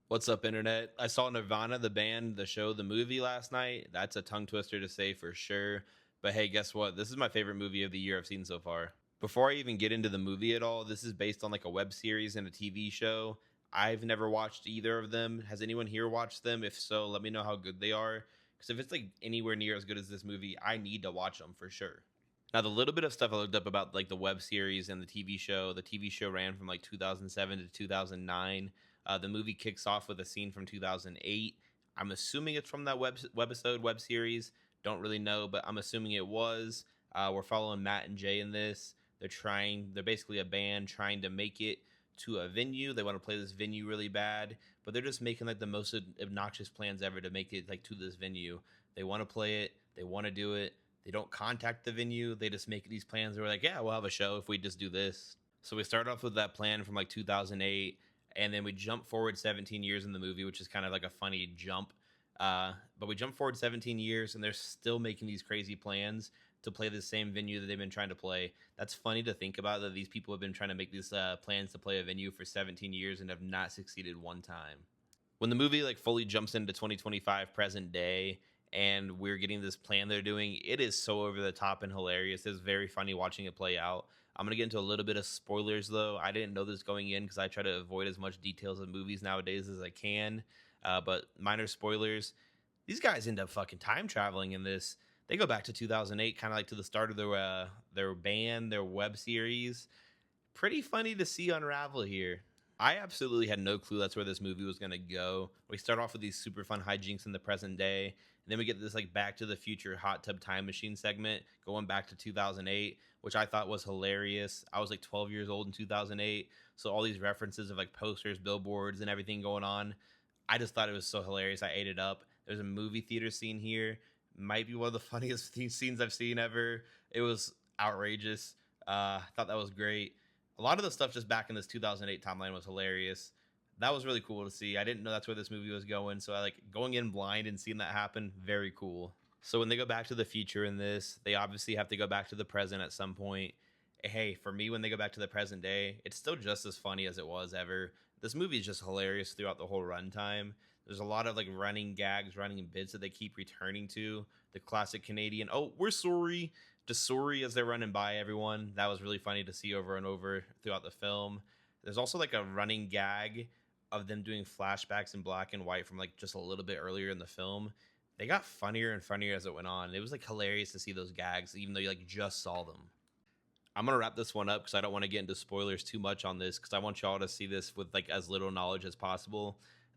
What's up, internet? I saw Nirvana, the band, the show, the movie last night. That's a tongue twister to say for sure. But hey, guess what? This is my favorite movie of the year I've seen so far. Before I even get into the movie at all, this is based on like a web series and a TV show. I've never watched either of them. Has anyone here watched them? If so, let me know how good they are. Because if it's like anywhere near as good as this movie, I need to watch them for sure. Now, the little bit of stuff I looked up about like the web series and the TV show ran from like 2007 to 2009. The movie kicks off with a scene from 2008. I'm assuming it's from that web series. Don't really know, but I'm assuming it was. We're following Matt and Jay in this. They're basically a band trying to make it to a venue. They want to play this venue really bad, but they're just making like the most obnoxious plans ever to make it like to this venue. They want to play it. They want to do it. They don't contact the venue. They just make these plans. They're like, yeah, we'll have a show if we just do this. So we start off with that plan from like 2008, and then we jump forward 17 years in the movie, which is kind of like a funny jump. But we jump forward 17 years, and they're still making these crazy plans to play the same venue that they've been trying to play. That's funny to think about, that these people have been trying to make these plans to play a venue for 17 years and have not succeeded one time. When the movie like fully jumps into 2025 present day and we're getting this plan they're doing, it is so over the top and hilarious. It's very funny watching it play out. I'm gonna get into a little bit of spoilers though. I didn't know this going in because I try to avoid as much details of movies nowadays as I can. But minor spoilers. These guys end up fucking time traveling in this. They go back to 2008, kind of like to the start of their band, their web series. Pretty funny to see unravel here. I absolutely had no clue that's where this movie was going to go. We start off with these super fun hijinks in the present day, and then we get this like Back to the Future hot tub time machine segment going back to 2008, which I thought was hilarious. I was like 12 years old in 2008, so all these references of like posters, billboards, and everything going on. I just thought it was so hilarious. I ate it up. There's a movie theater scene here. Might be one of the funniest scenes I've seen ever. It was outrageous. I thought that was great. A lot of the stuff just back in this 2008 timeline was hilarious. That was really cool to see. I didn't know that's where this movie was going, so I like going in blind and seeing that happen. Very cool. So when they go back to the future in this, they obviously have to go back to the present at some point. Hey, for me, when they go back to the present day, it's still just as funny as it was ever. This movie is just hilarious throughout the whole runtime. There's a lot of like running gags, running bits that they keep returning to. The classic Canadian, oh, we're sorry, just sorry as they're running by everyone. That was really funny to see over and over throughout the film. There's also like a running gag of them doing flashbacks in black and white from like just a little bit earlier in the film. They got funnier and funnier as it went on. It was like hilarious to see those gags, even though you like just saw them. I'm gonna wrap this one up because I don't want to get into spoilers too much on this because I want y'all to see this with like as little knowledge as possible.